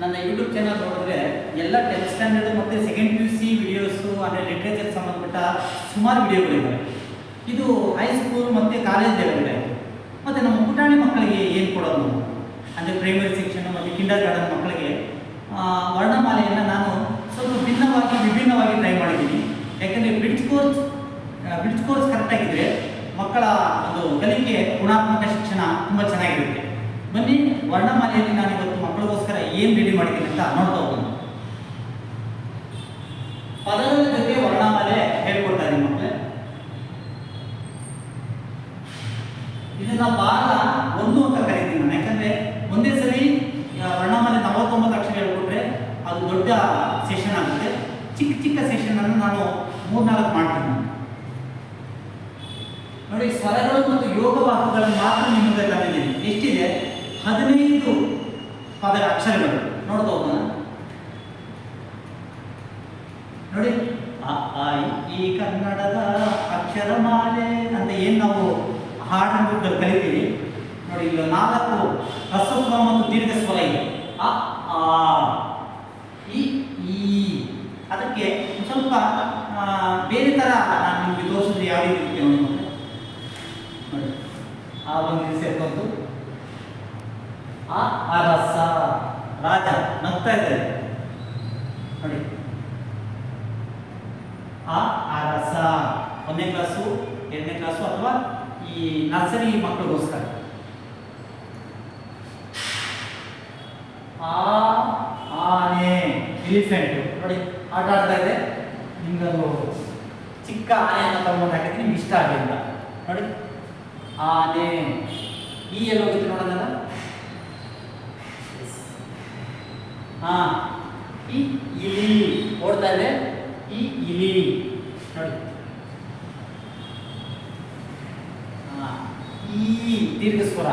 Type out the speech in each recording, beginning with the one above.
ನನ್ನ YouTube channel ನೋಡಿದ್ರೆ ಎಲ್ಲ 10th ಸ್ಟ್ಯಾಂಡರ್ಡ್ ಮತ್ತು ಸೆಕೆಂಡ್ PUC ವಿಡಿಯೋಸು ಅಂದರೆ ಲಿಟ್ರೇಚರ್ ಸಂಬಂಧಪಟ್ಟ ಸುಮಾರು ವಿಡಿಯೋಗಳಿದ್ದಾವೆ. ಇದು ಹೈಸ್ಕೂಲ್ ಮತ್ತು ಕಾಲೇಜ್ ಲೆವೆಲ್ ಆಯಿತು. ಮತ್ತು ನಮ್ಮ ಪುಟಾಣಿ ಮಕ್ಕಳಿಗೆ ಏನು ಕೊಡೋದು ನಾವು ಅಂದರೆ ಪ್ರೈಮರಿ ಸೆಕ್ಷನ್ ಮತ್ತು ಕಿಂಡರ್ ಗಾರ್ಡನ್ ಮಕ್ಕಳಿಗೆ ವರ್ಣಮಾಲೆಯನ್ನು ನಾನು ಸ್ವಲ್ಪ ವಿಭಿನ್ನವಾಗಿ ಟ್ರೈ ಮಾಡಿದ್ದೀನಿ. ಯಾಕೆಂದರೆ ಬ್ರಿಡ್ಜ್ ಕೋರ್ಸ್ ಕರೆಕ್ಟಾಗಿದ್ದರೆ ಮಕ್ಕಳ ಒಂದು ಕಲಿಕೆ ಗುಣಾತ್ಮಕ ಶಿಕ್ಷಣ ತುಂಬ ಚೆನ್ನಾಗಿರುತ್ತೆ. ಬನ್ನಿ, ವರ್ಣಮಾಲೆಯಲ್ಲಿ ನಾನು ಇವತ್ತು ಮಕ್ಕಳಿಗೋಸ್ಕರ ಏನು ರೆಡಿ ಮಾಡಿದ್ದೀನಿ ಅಂತ ನೋಡ್ತಾ ಹೋಗೋಣ. ಪದಗಳ ಜೊತೆ ವರ್ಣಮಾಲೆ ಹೇಳ್ಕೊಡ್ತಾ ಇದ್ದೀನಿ ಮಕ್ಕಳೇ. ಇದನ್ನ ಭಾಗ 1 ಅಂತ ಕರಿತೀನಿ ನಾನು. ಯಾಕಂದರೆ ಒಂದೇ ಸರಿ ವರ್ಣಮಾಲೆ 49 ಅಕ್ಷರ ಹೇಳ್ಕೊಟ್ರೆ ಅದು ದೊಡ್ಡ ಸೆಷನ್ ಆಗುತ್ತೆ. ಚಿಕ್ಕ ಸೆಷನನ್ನು ನಾನು 3-4 ಮಾಡ್ತೀನಿ. ನೋಡಿ, ಸ್ವರಗಳು ಮತ್ತು ಯೋಗವಾಕ್ಯಗಳನ್ನು ಮಾತ್ರ ನಿಮಗೆ ತಂದಿದ್ದೀನಿ. ಎಷ್ಟಿದೆ? 15 ಪದ ಅಕ್ಷರಗಳು. ನೋಡ್ತಾ ಹೋಗೋಣ. ನೋಡಿ, ಅ ಆ ಈ ಕನ್ನಡದ ಅಕ್ಷರಮಾಲೆ ಅಂತ ಏನು ನಾವು ಹಾಡನ್ನು ಕಲಿತೀವಿ. ನೋಡಿ, ಈಗ 4 ಹ್ರಸ್ವ ಸ್ವರ ಮತ್ತು ದೀರ್ಘ ಸ್ವರ ಇದೆ. ಅ ಆ ಇ ಈ. ಅದಕ್ಕೆ ಸ್ವಲ್ಪ ಬೇರೆ ಥರ ನಾನು ನಿಮಗೆ ತೋರಿಸಿದ್ರೆ ಯಾವ ರೀತಿ ಇರುತ್ತೆ ನೋಡಿ. ನೋಡಿ, ಆ ಒಂದು ಸೇರ್ಕೊಂಡು ಅರಸ, ರಾಜ ನಗ್ತಾ ಇದ್ದಾರೆ ನೋಡಿ. ಅರಸ 1ನೇ ಕ್ಲಾಸು 2ನೇ ಕ್ಲಾಸು ಅಥವಾ ಈ ನರ್ಸರಿ ಮಕ್ಕಳಿಗೋಸ್ಕರ. ಆನೆ, ಎಲಿಫೆಂಟ್. ನೋಡಿ, ಆಟ ಆಡ್ತಾ ಇದೆ. ನಿಮ್ಗೊಂದು ಚಿಕ್ಕ ಆನೆಯನ್ನು ತಗೊಂಡು ಹಾಕಿದ್ರೆ ನಿಮ್ಗೆ ಇಷ್ಟ ಆಗಿಲ್ಲ. ನೋಡಿ, ಆನೆ. ಈ ಎಲ್ಲಿ ಹೋಗುತ್ತೆ ನೋಡೋದಲ್ಲ. ಈ ಇಲಿ ಓಡ್ತಾ ಇದೆ. ಈ ಇಲಿ ನೋಡಿ. ಈ ದೀರ್ಘ ಸ್ವರ.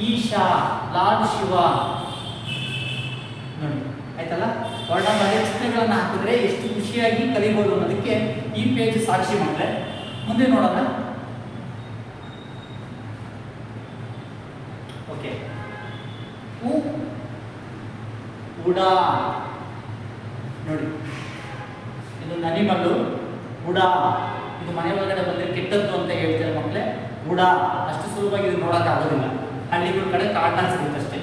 ಈಶಾ, ಲಾರ್ಡ್ ಶಿವ. ನೋಡಿ, ಆಯ್ತಲ್ಲ. ವರ್ಣಮಾಲೆ ಚಿತ್ರಗಳನ್ನು ಹಾಕಿದ್ರೆ ಎಷ್ಟು ಖುಷಿಯಾಗಿ ಕಲಿಬೋದು ಅನ್ನೋದಕ್ಕೆ ಈ ಪೇಜ್ ಸಾಕ್ಷಿ ಮಕ್ಕಳೇ. ಮುಂದೆ ನೋಡೋಣ. ಓಕೆ. ಉಡ. ನೋಡಿ, ಇದು ಅನಿಮಲ್ಲು. ಉಡ ಇದು ಮನೆ ಒಳಗಡೆ ಬಂದರೆ ಕೆಟ್ಟದ್ದು ಅಂತ ಹೇಳ್ತಾರೆ ಮಕ್ಕಳೇ. ಉಡ ಅಷ್ಟು ಸುಲಭವಾಗಿ ಇದು ನೋಡೋಕ್ಕಾಗೋದಿಲ್ಲ. ಹಳ್ಳಿಗಳ ಕಡೆ ಕಾಟನ್ ಸಿಗುತ್ತೆ ಅಷ್ಟೇ.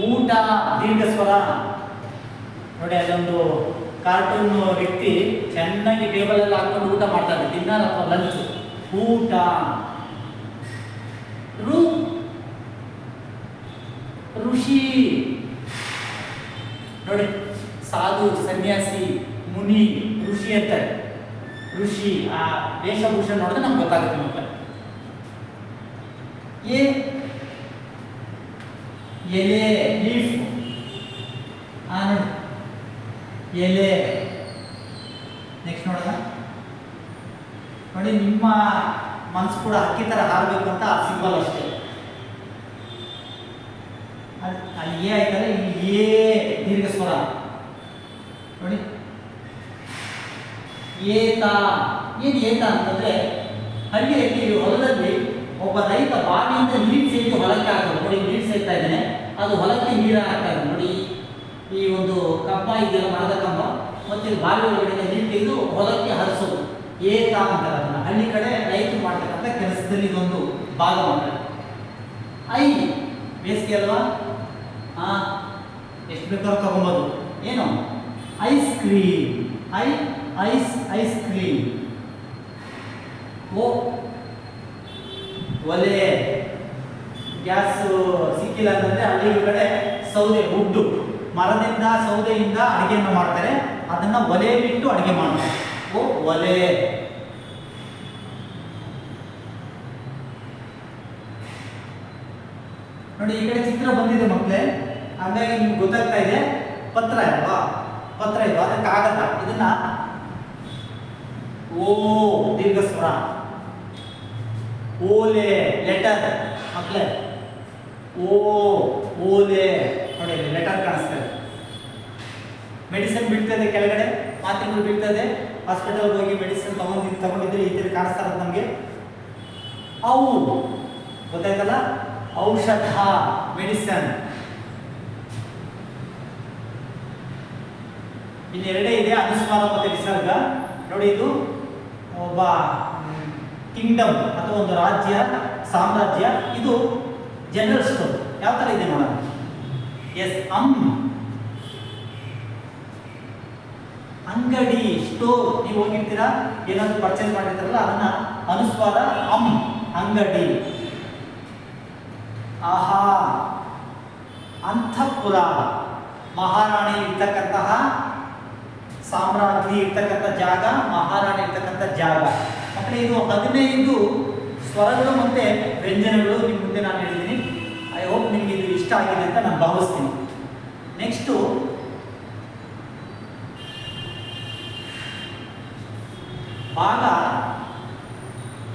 ಊಟ, ದೀರ್ಘ ಸ್ವರ. ನೋಡಿ, ಅಲ್ಲೊಂದು ಕಾರ್ಟೂನ್ ವ್ಯಕ್ತಿ ಚೆನ್ನಾಗಿ ಟೇಬಲಲ್ಲಿ ಹಾಕೊಂಡು ಊಟ ಮಾಡ್ತಾರೆ. ಡಿನ್ನರ್ ಅಥವಾ ಲಂಚ್. ಊಟ. ಋಷಿ. ನೋಡಿ, ಸಾಧು, ಸನ್ಯಾಸಿ, ಮುನಿ, ಋಷಿ ಅಂತಾರೆ. ಋಷಿ ಆ ವೇಷಭೂಷಣ ನೋಡಿದ್ರೆ ನಮ್ಗೆ ಗೊತ್ತಾಗುತ್ತೆ ಮಕ್ಕಳು. ಎಲೆ, ಲೀಫ್. ನೋಡಿ, ಎಲೆ. ನೆಕ್ಸ್ಟ್ ನೋಡೋಣ. ನೋಡಿ, ನಿಮ್ಮ ಮನಸ್ಸು ಕೂಡ ಹಕ್ಕಿ ಥರ ಹಾರಬೇಕು ಅಂತ ಆ ಸಿಂಬಲ್ ಅಷ್ಟೇ. ಅಲ್ಲಿ ಆಯ್ತಲ್ಲ, ಇಲ್ಲಿ ದೀರ್ಘ ಸ್ವರ. ನೋಡಿ, ಏತ. ಏನು ಏತ ಅಂತಂದ್ರೆ, ಹಳ್ಳಿಯಲ್ಲಿ ಹೊಲದಲ್ಲಿ ಒಬ್ಬ ರೈತ ಬಾವಿಯಿಂದ ನೀರು ಸೇರಿ ಹೊಲಕ್ಕೆ ಹಾಕೋದು. ನೋಡಿ, ನೀರು ಸೇರ್ತಾ ಇದ್ದಾನೆ, ಅದು ಹೊಲಕ್ಕೆ ನೀರು ಹಾಕ್ತಾ ಇದೆ. ನೋಡಿ, ಈ ಒಂದು ಕಂಬ ಇದೆಯಲ್ಲ, ಮರದ ಕಂಬ, ಮತ್ತು ಇದು ಬಾವಿ ಒಳಗಡೆ ನೀರು ತೆಗೆದು ಹೊಲಕ್ಕೆ ಹರಿಸೋದು ಏತ ಅಂತಾರೆ ಅದನ್ನು. ಹಳ್ಳಿ ಕಡೆ ರೈತರು ಮಾಡ್ತಕ್ಕಂಥ ಕೆಲಸದಲ್ಲಿ ಇದೊಂದು ಭಾಗ ಮಾಡ್ತಾರೆ. ಐ, ಬೇಸಿಗೆ ಅಲ್ವಾ. ಎಷ್ಟು ಬೇಕಾದ್ರೂ ತಗೊಬೋದು. ಏನು? Ice cream. Ice cream. ಒಲೆ. ಗ್ಯಾಸ್ ಸಿಕ್ಕಿಲ್ಲ ಅಂತಂದರೆ ಹಳ್ಳಿ ಕಡೆ ಸೌದೆ, ಉಡ್ಡು, ಮರದಿಂದ ಸೌದೆಯಿಂದ ಅಡುಗೆಯನ್ನು ಮಾಡ್ತಾರೆ. ಅದನ್ನು ಒಲೆಯಲ್ಲಿಟ್ಟು ಅಡುಗೆ ಮಾಡ್ತಾರೆ. ಒಲೆ. ನೋಡಿ, ಈ ಕಡೆ ಚಿತ್ರ ಬಂದಿದೆ ಮಕ್ಕಳೇ, ಹಾಗಾಗಿ ನಿಮ್ಗೆ ಗೊತ್ತಾಗ್ತಾ ಇದೆ. ಪತ್ರ ಅಲ್ವಾ, ಪತ್ರ ಇದು. ಅದಕ್ಕೆ ಕಾಗದ. ಇದನ್ನ ದೀರ್ಘ ಸ್ವರ. ಓಲೆ, ಲೆಟರ್ ಮಕ್ಕಳೇ. ಓಲೆ. ನೋಡಿ, ಲೆಟರ್ ಕಾಣಿಸ್ತದೆ. ಮೆಡಿಸಿನ್ ಬೀಳ್ತದೆ ಕೆಳಗಡೆ, ಮಾತ್ರೆಗಳು ಬೀಳ್ತದೆ. ಹಾಸ್ಪಿಟಲ್ಗೆ ಹೋಗಿ ಮೆಡಿಸಿನ್ ತಗೊಂಡಿದ್ರೆ ಈ ಥರ ಕಾಣಿಸ್ತಾ ಇರೋದು ನಮಗೆ. ಅವು ಗೊತ್ತಾಯ್ತಲ್ಲ, ಔಷಧ, ಮೆಡಿಸನ್. ಇನ್ನೆರಡೇ ಇದೆ, ಅನುಸ್ವಾರ ಮತ್ತು ವಿಸರ್ಗ. ನೋಡಿ, ಇದು ಒಬ್ಬ ಕಿಂಗ್ಡಮ್ ಅಥವಾ ಒಂದು ರಾಜ್ಯ, ಸಾಮ್ರಾಜ್ಯ. ಇದು ಜನರಲ್ ಸ್ಟೋರ್. ಯಾವ ಥರ ಇದೆ ನೋಡೋಣ. ಎಸ್, ಅಂಗಡಿ, ಸ್ಟೋರ್. ನೀವು ಹೋಗಿರ್ತೀರಾ, ಏನಾದ್ರು ಪರ್ಚೇಸ್ ಮಾಡಿರ್ತಾರಲ್ಲ, ಅದನ್ನ ಅನುಸ್ವಾರ ಅಂಗಡಿ. ಆಹಾ, ಅಂತಃಪುರ, ಮಹಾರಾಣಿ ಇರ್ತಕ್ಕಂತಹ, ಸಾಮ್ರಾಜ್ಞಿ ಇರ್ತಕ್ಕಂಥ ಜಾಗ, ಮಹಾರಾಣಿ ಇರ್ತಕ್ಕಂಥ ಜಾಗ. ಮಕ್ಕಳೇ, ಇದು 15 ಸ್ವರಗಳು ಮತ್ತು ವ್ಯಂಜನಗಳು ನಿಮ್ಮ ಮುಂದೆ ನಾನು ಹೇಳಿದ್ದೀನಿ. ಐ ಹೋಪ್ ನಿಮಗೆ ಇದು ಇಷ್ಟ ಆಗಿದೆ ಅಂತ ನಾನು ಭಾವಿಸ್ತೀನಿ. ನೆಕ್ಸ್ಟು ಭಾಗ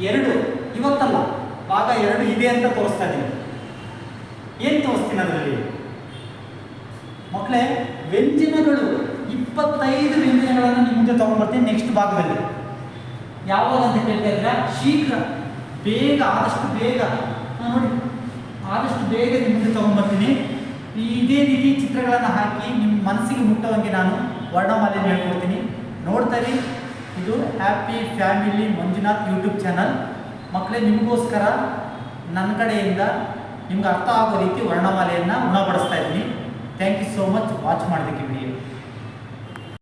2. ಇವತ್ತಲ್ಲ, ಭಾಗ 2 ಇದೆ ಅಂತ ತೋರಿಸ್ತಾ ಇದ್ದೀನಿ. ಏನು ತೋರಿಸ್ತೀನಿ ಅದರಲ್ಲಿ ಮಕ್ಕಳೇ? ವ್ಯಂಜನಗಳು 25 ವ್ಯಂಜನಗಳನ್ನು ನಿಮ್ಮ ಮುಂದೆ ತಗೊಂಡ್ಬರ್ತೀನಿ ನೆಕ್ಸ್ಟ್ ಭಾಗದಲ್ಲಿ. ಯಾವಾಗ ಅಂತ ಕೇಳ್ತಾ ಇದ್ರೆ, ಶೀಘ್ರ, ಬೇಗ, ಆದಷ್ಟು ಬೇಗ. ನೋಡಿ, ಆದಷ್ಟು ಬೇಗ ನಿಮ್ಮ ಮುಂದೆ ತಗೊಂಡ್ಬರ್ತೀನಿ. ಇದೇ ರೀತಿ ಚಿತ್ರಗಳನ್ನು ಹಾಕಿ ನಿಮ್ಮ ಮನಸ್ಸಿಗೆ ಮುಟ್ಟುವಂಗೆ ನಾನು ವರ್ಣಮಾಲೆಯನ್ನು ಹೇಳ್ಕೊಡ್ತೀನಿ. ನೋಡ್ತಾ ಇರಿ. ಇದು happy family Manjunath YouTube channel. ಮಕ್ಕಳೇ, ನಿಮಗೋಸ್ಕರ ನನ್ನ ಕಡೆಯಿಂದ ನಿಮ್ಗೆ ಅರ್ಥ ಆಗೋ ರೀತಿ ವರ್ಣಮಾಲೆಯನ್ನು ಉಣಬಡಿಸ್ತಾ ಇದ್ದೀನಿ. Thank you so much watch ಮಾಡೋದಕ್ಕೆ ವಿಡಿಯೋ.